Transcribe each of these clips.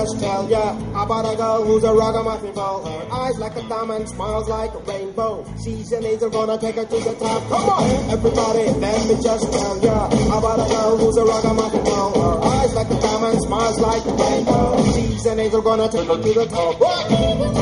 just tell ya about a girl who's a ragamuffin girl. Her eyes like a diamond, smiles like a rainbow. She's an angel, gonna take her to the top. Come on, everybody, let me just tell ya about a girl who's a ragamuffin girl. Her eyes like a diamond, smiles like a rainbow. She's an angel, gonna take her to the top. But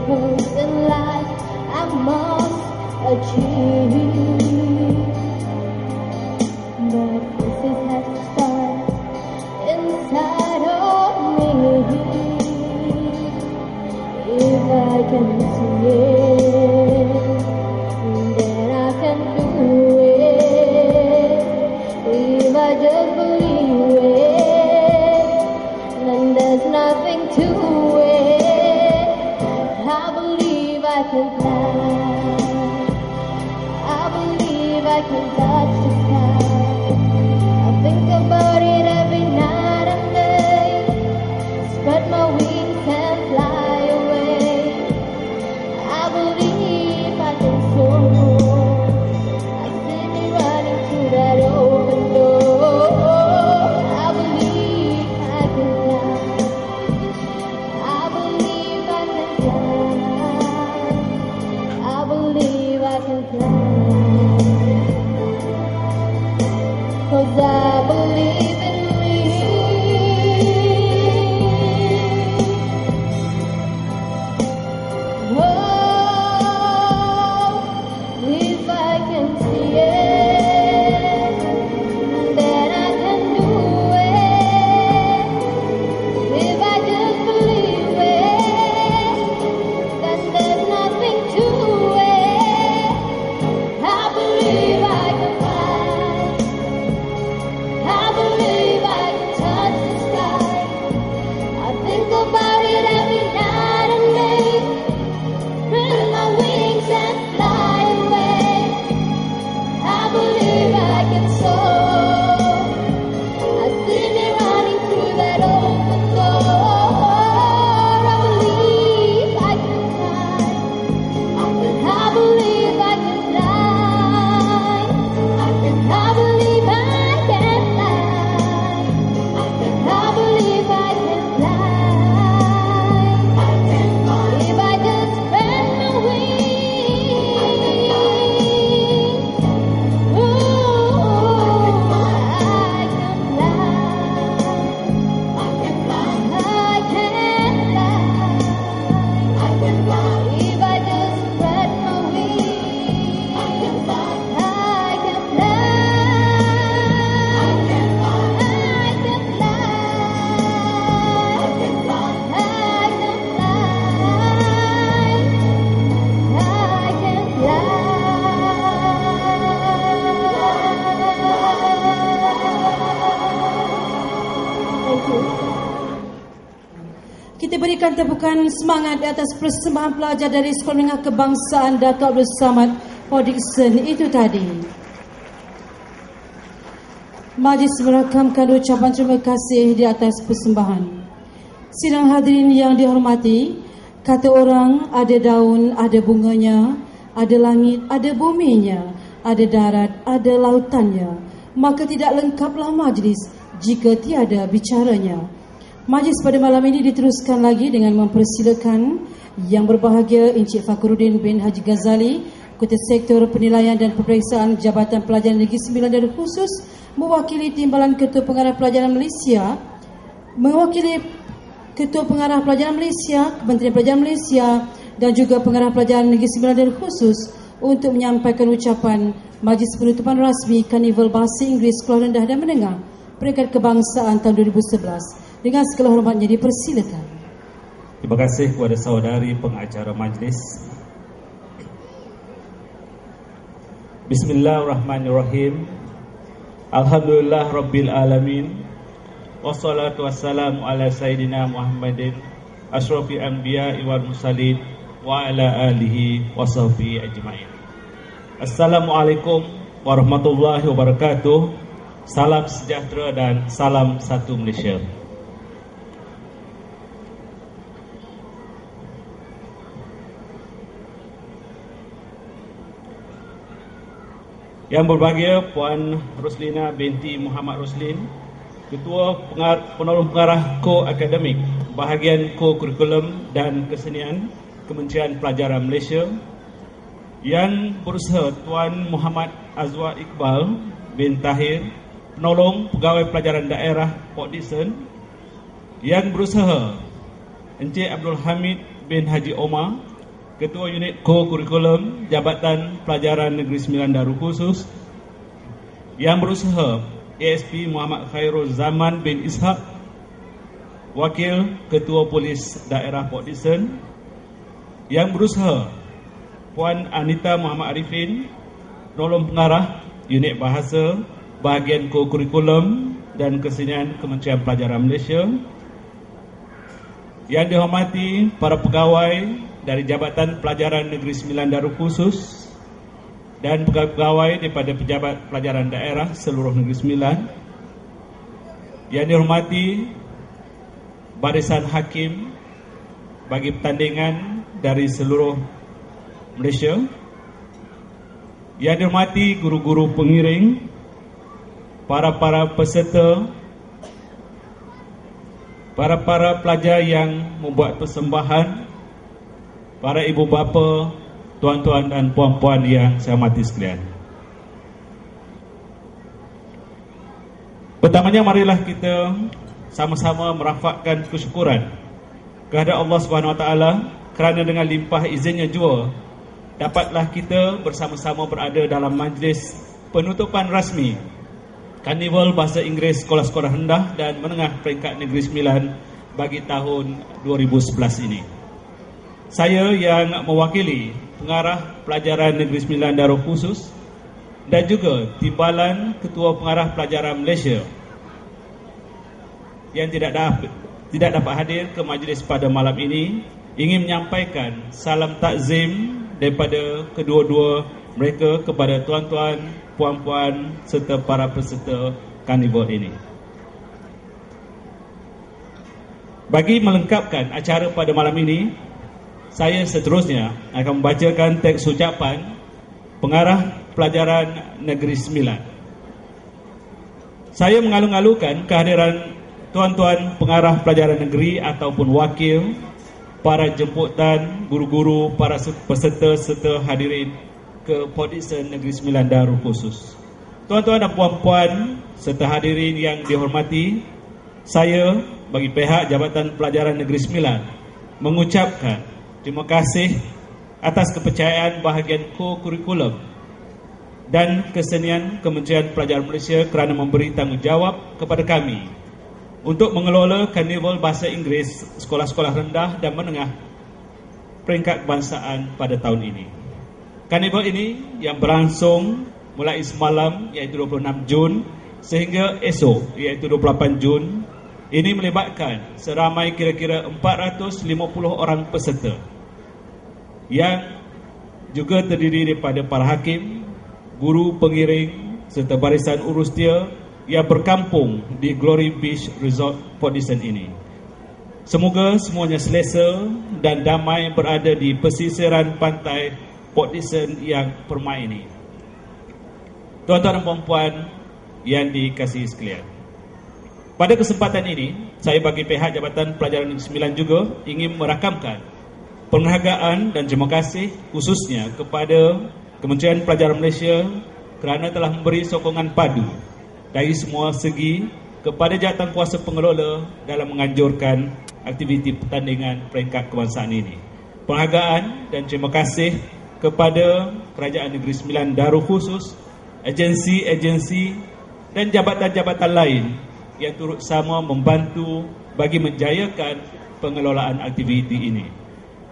purpose in life I must achieve. But this has to start inside of me. If I can see it, then I can do it. If I just believe it, then there's nothing to it. I believe I can fly. I believe I can touch the sky. I think about it every night and day. Spread my wings and fly away. I believe I can soar. I see me running through that open door. I believe I can fly. I believe I can fly. I believe I can fly. 'Cause I believe in me. Oh, if I can see it, then I can do it. If I just believe it, then there's nothing to it. I believe I can fly. I believe I can touch the sky. I think about it every night and day. Spread my wings and fly away. I believe I can soar. I see me running through that open door. I believe I can fly. I believe I can fly. I believe I can fly. I believe I can fly. If I just spread my wings, ooh, I can fly. I can fly. If I just spread my wings, I can fly. I can fly. I can fly. Thank you. Kita berikan tepukan semangat di atas persembahan pelajar dari Sekolah Menengah Kebangsaan Dato' Abdul Samad Hodgson itu tadi. Majlis merakamkan ucapan terima kasih di atas persembahan. Sidang hadirin yang dihormati, kata orang ada daun, ada bunganya, ada langit, ada buminya, ada darat, ada lautannya. Maka tidak lengkaplah majlis jika tiada bicaranya. Majlis pada malam ini diteruskan lagi dengan mempersilakan yang berbahagia Encik Fakhruddin bin Haji Ghazali, Ketua Sektor Penilaian dan Peperiksaan Jabatan Pelajaran Negeri Sembilan dan Khusus, mewakili Timbalan Ketua Pengarah Pelajaran Malaysia, mewakili Ketua Pengarah Pelajaran Malaysia, Kementerian Pelajaran Malaysia dan juga Pengarah Pelajaran Negeri Sembilan dan Khusus untuk menyampaikan ucapan majlis penutupan rasmi Karnival Bahasa Inggeris Sekolah Rendah dan Menengah Peringkat Kebangsaan tahun 2011. Dengan segala hormatnya dipersilakan. Terima kasih kepada saudari pengacara majlis. Bismillahirrahmanirrahim. Alhamdulillah Rabbil Alamin. Wassalatu wassalamu ala Sayyidina Muhammadin Ashrafil Anbiya wal Mursalin wa ala alihi wa sahbihi ajma'in. Assalamualaikum warahmatullahi wabarakatuh. Salam sejahtera dan salam satu Malaysia. Yang berbahagia Puan Roslina binti Muhammad Roslin, Ketua Penolong Pengarah Ko-Akademik Bahagian Ko-Kurikulum dan Kesenian Kementerian Pelajaran Malaysia, yang berusaha Tuan Muhammad Azwar Iqbal bin Tahir, Penolong Pegawai Pelajaran Daerah Port Dickson, yang berusaha Encik Abdul Hamid bin Haji Omar, Ketua Unit Co-Kurikulum Jabatan Pelajaran Negeri Sembilan Darul Khusus, yang berusaha ASP Muhammad Khairul Zaman bin Ishak, Wakil Ketua Polis Daerah Port Dickson, yang berusaha Puan Anita Muhammad Arifin, Penolong Pengarah Unit Bahasa Bahagian Co-Kurikulum dan Kesenian Kementerian Pelajaran Malaysia, yang dihormati para pegawai dari Jabatan Pelajaran Negeri Sembilan Darul Khusus dan pegawai daripada Pejabat Pelajaran Daerah seluruh Negeri Sembilan, yang dihormati barisan hakim bagi pertandingan dari seluruh Malaysia, yang dihormati guru-guru pengiring, para peserta, para pelajar yang membuat persembahan, para ibu bapa, tuan-tuan dan puan-puan yang saya hormati sekalian. Pertamanya, marilah kita sama-sama merafakkan kesyukuran kepada Allah SWT kerana dengan limpah izinnya jua dapatlah kita bersama-sama berada dalam majlis penutupan rasmi Karnival Bahasa Inggeris Sekolah-Sekolah Rendah dan Menengah Peringkat Negeri Sembilan bagi tahun 2011 ini. Saya yang mewakili Pengarah Pelajaran Negeri Sembilan Darul Khusus dan juga Timbalan Ketua Pengarah Pelajaran Malaysia yang tidak dapat hadir ke majlis pada malam ini, ingin menyampaikan salam takzim daripada kedua-dua mereka kepada tuan-tuan, puan-puan serta para peserta karnival ini. Bagi melengkapkan acara pada malam ini, saya seterusnya akan membacakan teks ucapan Pengarah Pelajaran Negeri Sembilan. Saya mengalu-alukan kehadiran tuan-tuan pengarah pelajaran negeri ataupun wakil, para jemputan, guru-guru, para peserta serta hadirin ke Port Dickson Negeri Sembilan Darul Khusus. Tuan-tuan dan puan-puan serta hadirin yang dihormati, saya bagi pihak Jabatan Pelajaran Negeri Sembilan mengucapkan terima kasih atas kepercayaan bahagian Co-Kurikulum dan Kesenian Kementerian Pelajaran Malaysia kerana memberi tanggungjawab kepada kami untuk mengelola Karnival Bahasa Inggeris Sekolah-Sekolah Rendah dan Menengah Peringkat Kebangsaan pada tahun ini. Karnival ini yang berlangsung mulai semalam iaitu 26 Jun sehingga esok iaitu 28 Jun ini melibatkan seramai kira-kira 450 orang peserta yang juga terdiri daripada para hakim, guru pengiring serta barisan urus dia yang berkampung di Glory Beach Resort Port Dickson ini. Semoga semuanya selesa dan damai berada di pesisiran pantai Port Dickson yang permai ini. Tuan-tuan dan puan-puan yang dikasihi sekalian, pada kesempatan ini, saya bagi pihak Jabatan Pelajaran Negeri Sembilan juga ingin merakamkan penghargaan dan terima kasih khususnya kepada Kementerian Pelajaran Malaysia kerana telah memberi sokongan padu dari semua segi kepada jawatankuasa pengelola dalam menganjurkan aktiviti pertandingan peringkat kebangsaan ini. Penghargaan dan terima kasih kepada Kerajaan Negeri Sembilan Darul Khusus, agensi-agensi dan jabatan-jabatan lain yang turut sama membantu bagi menjayakan pengelolaan aktiviti ini.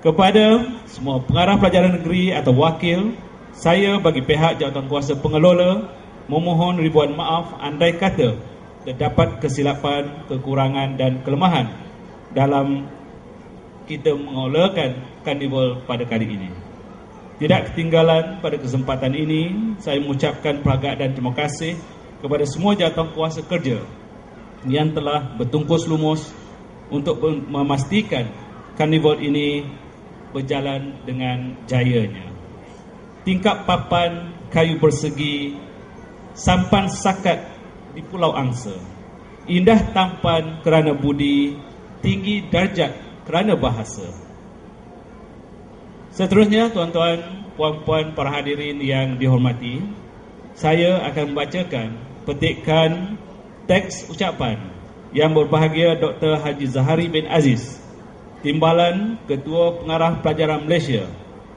Kepada semua pengarah pelajaran negeri atau wakil, saya bagi pihak jawatankuasa pengelola memohon ribuan maaf andai kata terdapat kesilapan, kekurangan dan kelemahan dalam kita mengolakan karnival pada kali ini. Tidak ketinggalan pada kesempatan ini, saya mengucapkan penghargaan dan terima kasih kepada semua jawatankuasa kerja yang telah bertungkus lumus untuk memastikan karnival ini berjalan dengan jayanya. Tingkap papan kayu persegi, sampan sakat di Pulau Angsa, indah tampan kerana budi, tinggi darjat kerana bahasa. Seterusnya, tuan-tuan, puan-puan, para hadirin yang dihormati, saya akan membacakan petikan teks ucapan yang berbahagia Dr. Haji Zahari bin Aziz, Timbalan Ketua Pengarah Pelajaran Malaysia,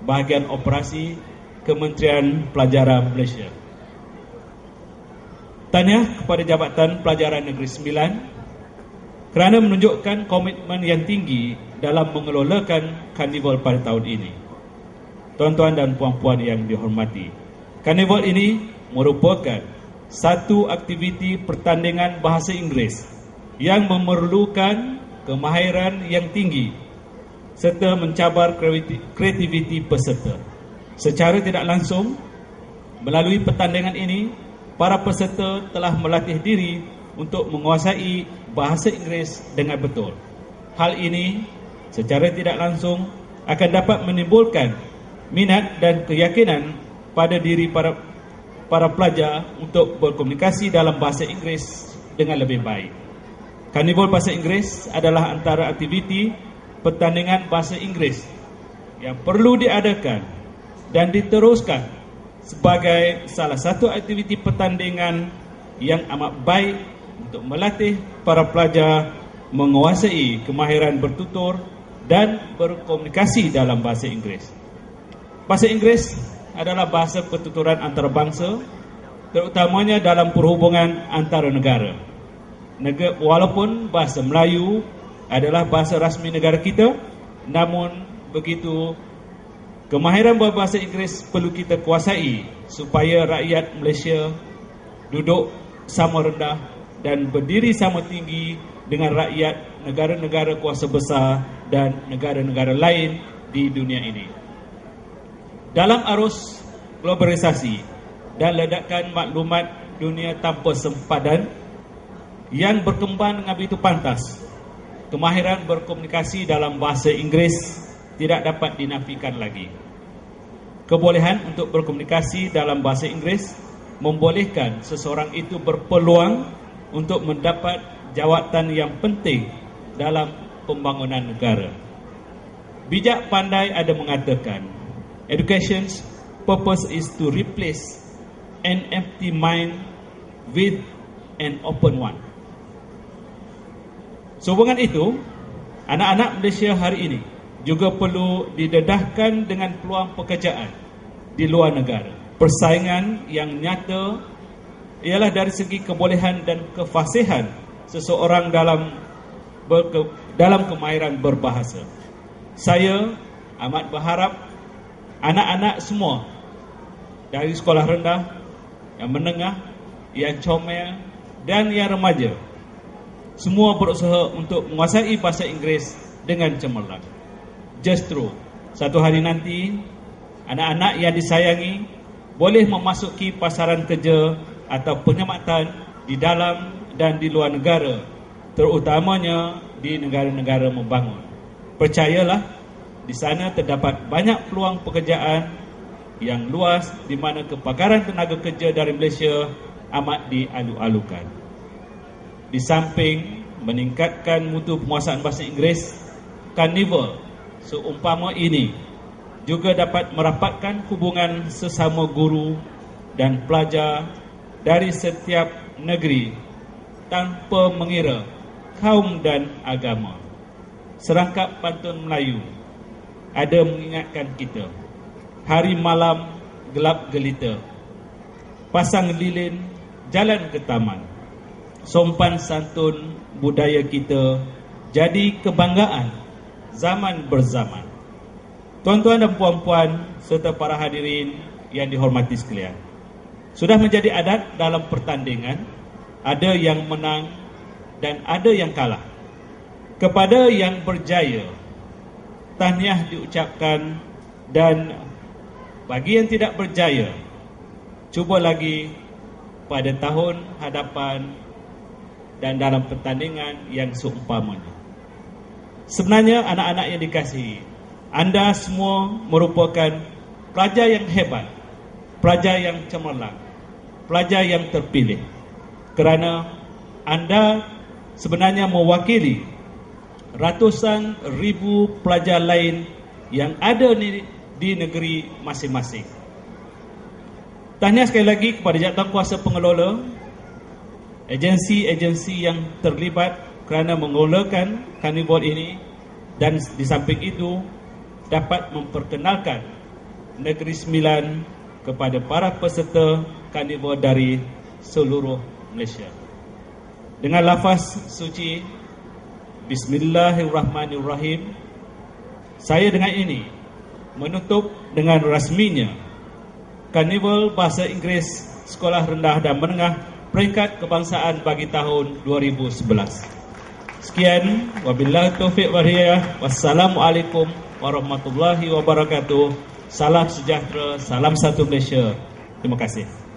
bahagian operasi Kementerian Pelajaran Malaysia. Tahniah kepada Jabatan Pelajaran Negeri Sembilan kerana menunjukkan komitmen yang tinggi dalam mengelolakan karnival pada tahun ini. Tuan-tuan dan puan-puan yang dihormati, karnival ini merupakan satu aktiviti pertandingan bahasa Inggeris yang memerlukan kemahiran yang tinggi serta mencabar kreativiti peserta. Secara tidak langsung, melalui pertandingan ini, para peserta telah melatih diri untuk menguasai bahasa Inggeris dengan betul. Hal ini secara tidak langsung akan dapat menimbulkan minat dan keyakinan pada diri para pelajar untuk berkomunikasi dalam bahasa Inggeris dengan lebih baik. Karnival Bahasa Inggeris adalah antara aktiviti pertandingan bahasa Inggeris yang perlu diadakan dan diteruskan sebagai salah satu aktiviti pertandingan yang amat baik untuk melatih para pelajar menguasai kemahiran bertutur dan berkomunikasi dalam bahasa Inggeris. Bahasa Inggeris adalah bahasa pertuturan antarabangsa, terutamanya dalam perhubungan antara negara. Walaupun bahasa Melayu adalah bahasa rasmi negara kita, namun begitu kemahiran berbahasa Inggeris perlu kita kuasai supaya rakyat Malaysia duduk sama rendah dan berdiri sama tinggi dengan rakyat negara-negara kuasa besar dan negara-negara lain di dunia ini. Dalam arus globalisasi dan ledakan maklumat dunia tanpa sempadan yang berkembang dengan begitu pantas, kemahiran berkomunikasi dalam bahasa Inggeris tidak dapat dinafikan lagi. Kebolehan untuk berkomunikasi dalam bahasa Inggeris membolehkan seseorang itu berpeluang untuk mendapat jawatan yang penting dalam pembangunan negara. Bijak pandai ada mengatakan, education's purpose is to replace an empty mind with an open one. Sehubungan itu, anak-anak Malaysia hari ini juga perlu didedahkan dengan peluang pekerjaan di luar negara. Persaingan yang nyata ialah dari segi kebolehan dan kefasihan seseorang dalam kemahiran berbahasa. Saya amat berharap anak-anak semua dari sekolah rendah, yang menengah, yang comel dan yang remaja semua berusaha untuk menguasai bahasa Inggeris dengan cemerlang. Justru satu hari nanti anak-anak yang disayangi boleh memasuki pasaran kerja atau perkhidmatan di dalam dan di luar negara, terutamanya di negara-negara membangun. Percayalah, di sana terdapat banyak peluang pekerjaan yang luas di mana kepakaran tenaga kerja dari Malaysia amat dialu-alukan. Di samping meningkatkan mutu penguasaan bahasa Inggeris, karnival seumpama ini juga dapat merapatkan hubungan sesama guru dan pelajar dari setiap negeri tanpa mengira kaum dan agama. Serangkap pantun Melayu ada mengingatkan kita, hari malam gelap gelita, pasang lilin jalan ke taman. Sopan santun budaya kita jadi kebanggaan zaman berzaman. Tuan-tuan dan puan-puan serta para hadirin yang dihormati sekalian, sudah menjadi adat dalam pertandingan, ada yang menang dan ada yang kalah. Kepada yang berjaya, tahniah diucapkan, dan bagi yang tidak berjaya, cuba lagi pada tahun hadapan dan dalam pertandingan yang seumpamanya. Sebenarnya anak-anak yang dikasihi, anda semua merupakan pelajar yang hebat, pelajar yang cemerlang, pelajar yang terpilih, kerana anda sebenarnya mewakili ratusan ribu pelajar lain yang ada di negeri masing-masing. Tahniah sekali lagi kepada jawatankuasa pengelola, agensi-agensi yang terlibat kerana mengelolakan karnival ini, dan di samping itu dapat memperkenalkan Negeri Sembilan kepada para peserta karnival dari seluruh Malaysia. Dengan lafaz suci Bismillahirrahmanirrahim, saya dengan ini menutup dengan rasminya Karnival Bahasa Inggeris Sekolah Rendah dan Menengah Peringkat Kebangsaan bagi tahun 2011. Sekian, wabillahi taufiq wal hidayah. Wassalamualaikum warahmatullahi wabarakatuh. Salam sejahtera, salam satu Malaysia. Terima kasih.